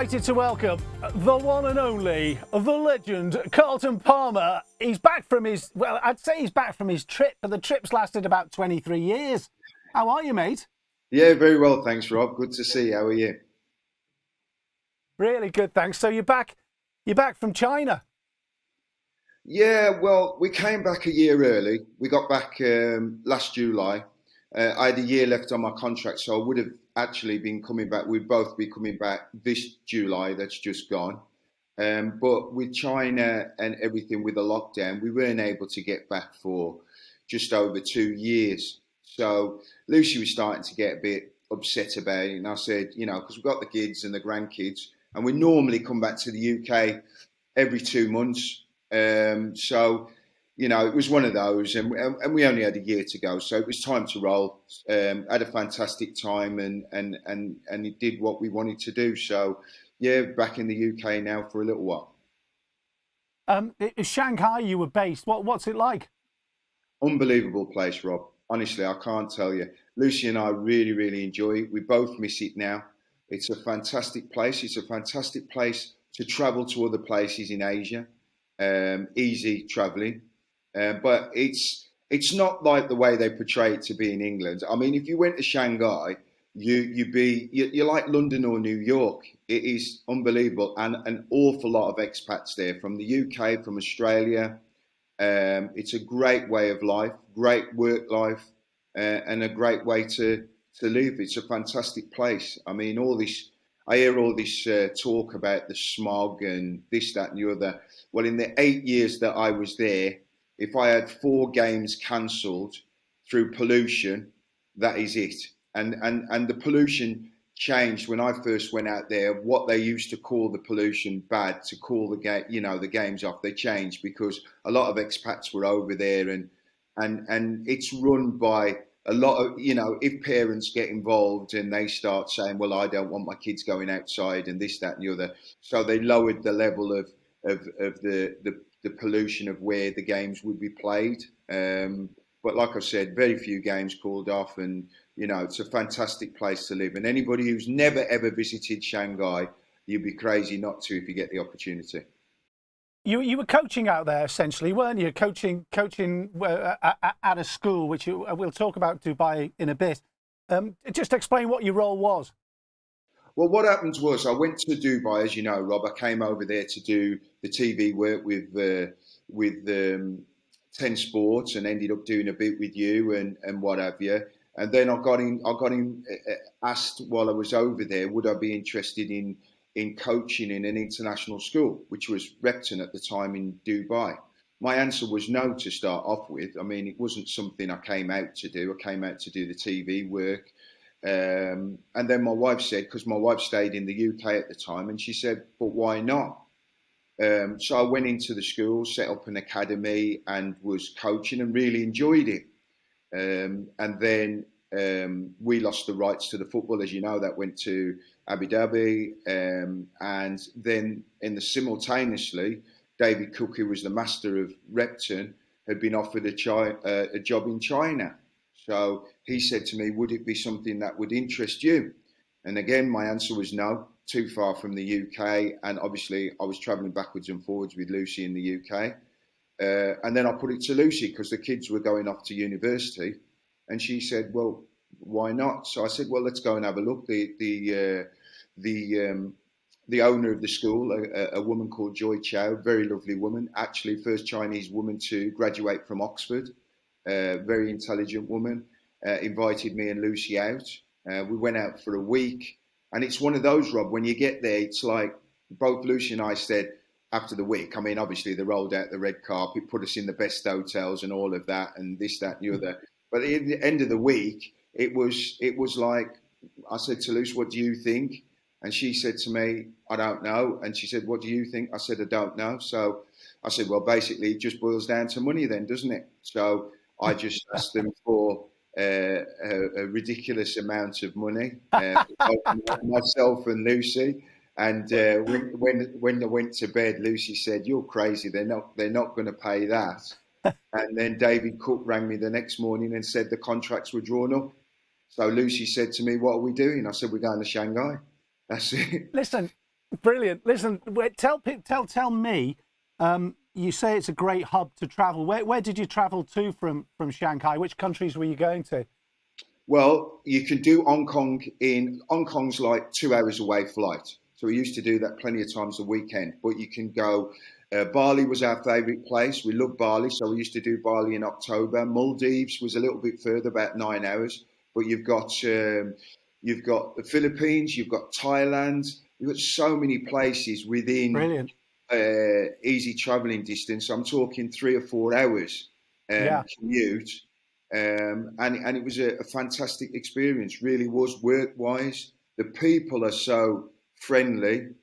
Delighted to welcome the one and only, the legend, Carlton Palmer. He's back from his, well, I'd say he's back from his trip, but the trip's lasted about 23 years. How are you, mate? Yeah, very well, thanks, Rob. Good to see you. How are you? Really good, thanks. So you're back from China. Yeah, well, we came back a year early. We got back last July. I had a year left on my contract, so I would have actually been coming back. We'd both be coming back this July that's just gone. But with China and everything with the lockdown, we weren't able to get back for just over 2 years. So Lucy was starting to get a bit upset about it. And I said, because we've got the kids and the grandkids, and we normally come back to the UK every 2 months. It was one of those, and we only had a year to go, so it was time to roll. Had a fantastic time, and it did what we wanted to do. So, yeah, back in the UK now for a little while. Shanghai, you were based. What's it like? Unbelievable place, Rob. Honestly, I can't tell you. Lucy and I really, really enjoy it. We both miss it now. It's a fantastic place. It's a fantastic place to travel to other places in Asia. Easy travelling. But it's not like the way they portray it to be in England. I mean, if you went to Shanghai, you're like London or New York. It is unbelievable, and an awful lot of expats there from the UK, from Australia. It's a great way of life, great work life, and a great way to live. It's a fantastic place. I mean, I hear all this talk about the smog and this, that, and the other. Well, in the 8 years that I was there, if I had 4 games cancelled through pollution, that is it. And the pollution changed when I first went out there. What they used to call the pollution bad, to call the games off, they changed because a lot of expats were over there, and it's run by a lot of, if parents get involved and they start saying, well, I don't want my kids going outside and this, that, and the other. So they lowered the level of the pollution of where the games would be played. But like I said, very few games called off, and it's a fantastic place to live. And anybody who's never ever visited Shanghai, you'd be crazy not to if you get the opportunity. You were coaching out there essentially, weren't you? Coaching at a school, which we'll talk about Dubai in a bit. Just explain what your role was. Well, what happened was I went to Dubai, as you know, Rob. I came over there to do the TV work with 10 Sports, and ended up doing a bit with you and what have you. And then I got asked while I was over there, would I be interested in coaching in an international school, which was Repton at the time in Dubai. My answer was no to start off with. I mean, it wasn't something I came out to do. I came out to do the TV work. And then my wife said, because my wife stayed in the UK at the time, and she said, but why not? So I went into the school, set up an academy, and was coaching and really enjoyed it. And then we lost the rights to the football, as you know, that went to Abu Dhabi. And then simultaneously, David Cook, who was the master of Repton, had been offered a job in China. So he said to me, would it be something that would interest you? And again, my answer was no, too far from the UK. And obviously I was travelling backwards and forwards with Lucy in the UK. And then I put it to Lucy because the kids were going off to university. And she said, well, why not? So I said, well, let's go and have a look. The owner of the school, a woman called Joy Chow, very lovely woman, actually first Chinese woman to graduate from Oxford. Very intelligent woman, invited me and Lucy out. We went out for a week, and it's one of those, Rob, when you get there, it's like both Lucy and I said after the week, I mean, obviously they rolled out the red carpet, put us in the best hotels and all of that and this, that, and the other. But at the end of the week, it was like, I said to Lucy, what do you think? And she said to me, I don't know. And she said, what do you think? I said, I don't know. So I said, well, basically it just boils down to money then, doesn't it? So I just asked them for a ridiculous amount of money, myself and Lucy. And when I went to bed, Lucy said, "You're crazy. They're not going to pay that." And then David Cook rang me the next morning and said the contracts were drawn up. So Lucy said to me, "What are we doing?" I said, "We're going to Shanghai." That's it. Listen, Brilliant. Listen, tell me. You say it's a great hub to travel. Where did you travel to from Shanghai? Which countries were you going to? Well, you can do Hong Kong's like 2 hours away flight. So we used to do that plenty of times a weekend. But you can go. Bali was our favourite place. We loved Bali, so we used to do Bali in October. Maldives was a little bit further, about 9 hours. But you've got the Philippines, you've got Thailand. You've got so many places within Brilliant. easy travelling distance. I'm talking 3 or 4 hours Yeah. commute, and it was a fantastic experience. Really was work wise. The people are so friendly.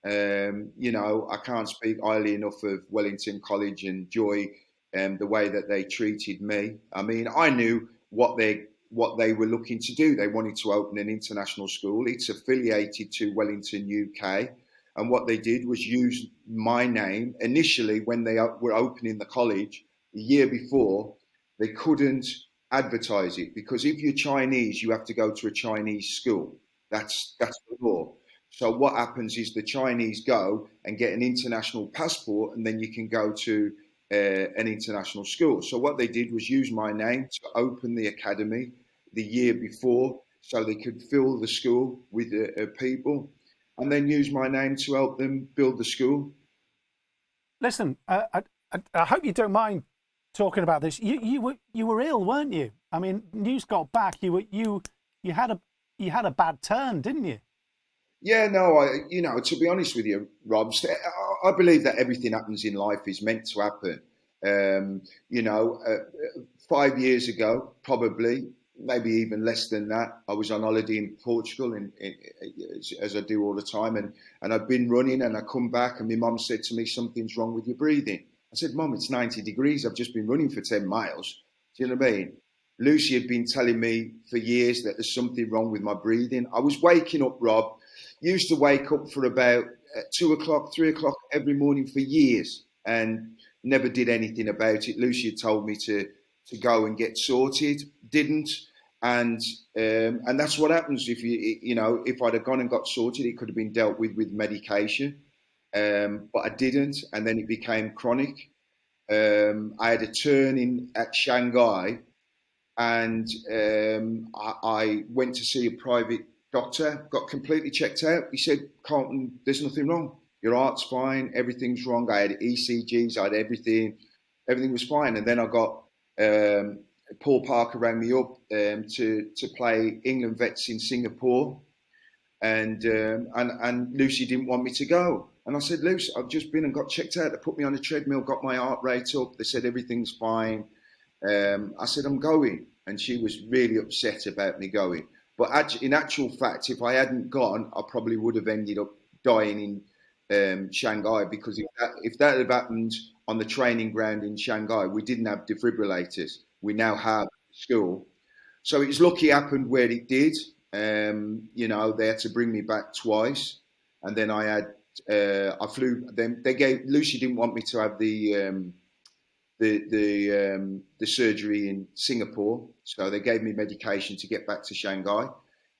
I can't speak highly enough of Wellington College and Joy, the way that they treated me. I mean, I knew what they were looking to do. They wanted to open an international school. It's affiliated to Wellington UK. And what they did was use my name. Initially, when they were opening the college, the year before, they couldn't advertise it because if you're Chinese, you have to go to a Chinese school. That's the law. So what happens is the Chinese go and get an international passport, and then you can go to an international school. So what they did was use my name to open the academy the year before, so they could fill the school with people, and then use my name to help them build the school. Listen, I hope you don't mind talking about this. You were ill, weren't you? I mean, news got back. You had a bad turn, didn't you? Yeah, no, to be honest with you, Rob, I believe that everything happens in life is meant to happen. Um, you know, uh, 5 years ago, probably, maybe even less than that, I was on holiday in Portugal, as I do all the time, and I'd been running, and I come back, and my mum said to me, "Something's wrong with your breathing." I said, "Mum, it's 90 degrees. I've just been running for 10 miles." Do you know what I mean? Lucy had been telling me for years that there's something wrong with my breathing. I was waking up, Rob. Used to wake up for about 2 o'clock, 3 o'clock every morning for years, and never did anything about it. Lucy had told me to go and get sorted, didn't, and that's what happens if I'd have gone and got sorted, it could have been dealt with medication, but I didn't, and then it became chronic. I had a turn in at Shanghai, and I went to see a private doctor, got completely checked out. He said, "Carlton, there's nothing wrong. Your heart's fine. Everything's wrong." I had ECGs, I had everything. Everything was fine. And then I got Paul Parker rang me up to play England vets in Singapore, and Lucy didn't want me to go. And I said, "Lucy, I've just been and got checked out. They put me on a treadmill, got my heart rate up. They said everything's fine." I said, "I'm going," and she was really upset about me going. But in actual fact, if I hadn't gone, I probably would have ended up dying in Shanghai, because if that had happened on the training ground in Shanghai, we didn't have defibrillators. We now have school. So it's lucky it happened where it did. They had to bring me back twice, and then I flew. Then Lucy didn't want me to have the surgery in Singapore, so they gave me medication to get back to Shanghai,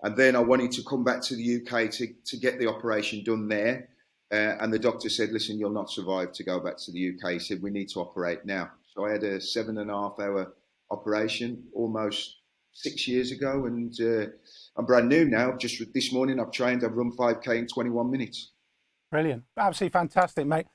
and then I wanted to come back to the UK to get the operation done there, and the doctor said, "Listen, you'll not survive to go back to the UK." He said, "We need to operate now." So I had a 7.5 hour operation almost 6 years ago, and I'm brand new now. Just this morning I've trained, I've run 5K in 21 minutes. Brilliant, absolutely fantastic, mate.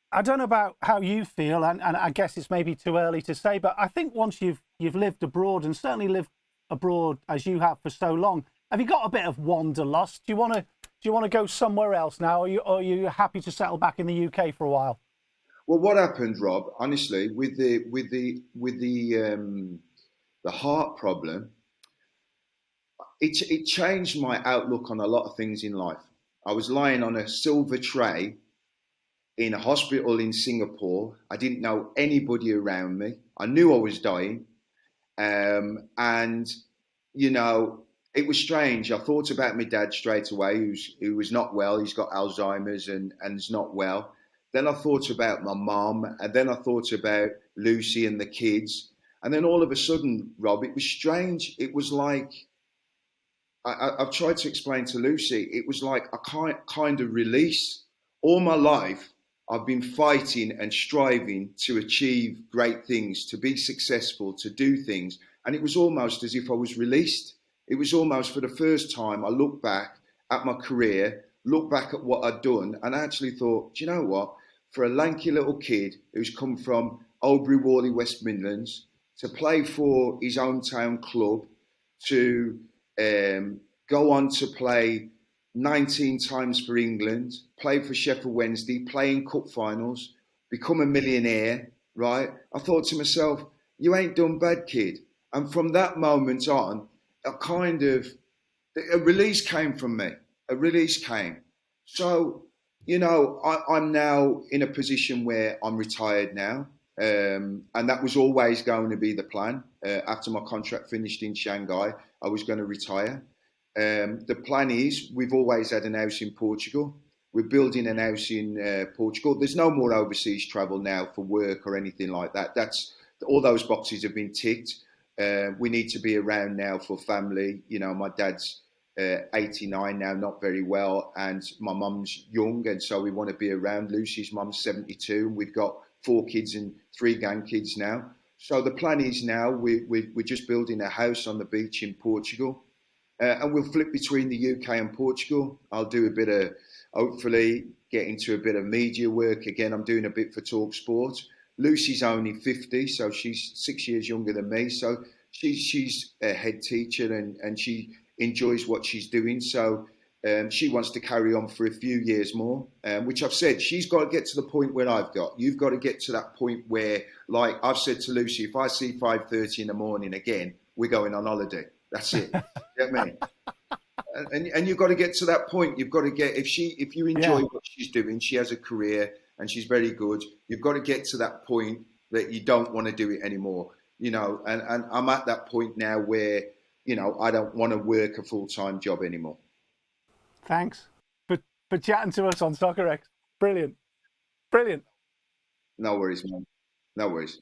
I don't know about how you feel, and I guess it's maybe too early to say, but I think once you've lived abroad, and certainly lived abroad as you have for so long, have you got a bit of wanderlust? Do you want to go somewhere else now, or are you happy to settle back in the UK for a while? Well, what happened, Rob? Honestly, with the heart problem, it changed my outlook on a lot of things in life. I was lying on a silver tray in a hospital in Singapore. I didn't know anybody around me. I knew I was dying. And, it was strange. I thought about my dad straight away, who was not well. He's got Alzheimer's and is not well. Then I thought about my mum, and then I thought about Lucy and the kids. And then all of a sudden, Rob, it was strange. It was like I've tried to explain to Lucy, it was like a kind of release. All my life, I've been fighting and striving to achieve great things, to be successful, to do things. And it was almost as if I was released. It was almost for the first time I looked back at my career, looked back at what I'd done, and I actually thought, do you know what? For a lanky little kid who's come from Oldbury Whalley, West Midlands, to play for his hometown club, to go on to play 19 times for England, play for Sheffield Wednesday, play in cup finals, become a millionaire, right? I thought to myself, you ain't done bad, kid. And from that moment on, a release came from me. A release came. So, I'm now in a position where I'm retired now. And that was always going to be the plan. After my contract finished in Shanghai, I was going to retire. The plan is we've always had an house in Portugal. We're building an house in Portugal. There's no more overseas travel now for work or anything like that. That's all those boxes have been ticked. We need to be around now for family. My dad's 89 now, not very well, and my mum's young, and so we want to be around. Lucy's mum's 72, and we've got 4 kids and 3 grandkids now. So the plan is now we're just building a house on the beach in Portugal, and we'll flip between the UK and Portugal. I'll do a bit of, hopefully, get into a bit of media work. Again, I'm doing a bit for Talk Sport. Lucy's only 50, so she's 6 years younger than me. So she's a head teacher, and she enjoys what she's doing. So she wants to carry on for a few years more, which I've said, she's got to get to the point where I've got. You've got to get to that point where, like I've said to Lucy, if I see 5:30 in the morning again, we're going on holiday. That's it. You know what I mean? And you've got to get to that point. You've got to get, if you enjoy what she's doing, she has a career and she's very good. You've got to get to that point that you don't want to do it anymore. And I'm at that point now where, I don't want to work a full-time job anymore. Thanks for chatting to us on Soccerex. Brilliant. Brilliant. No worries, man. No worries.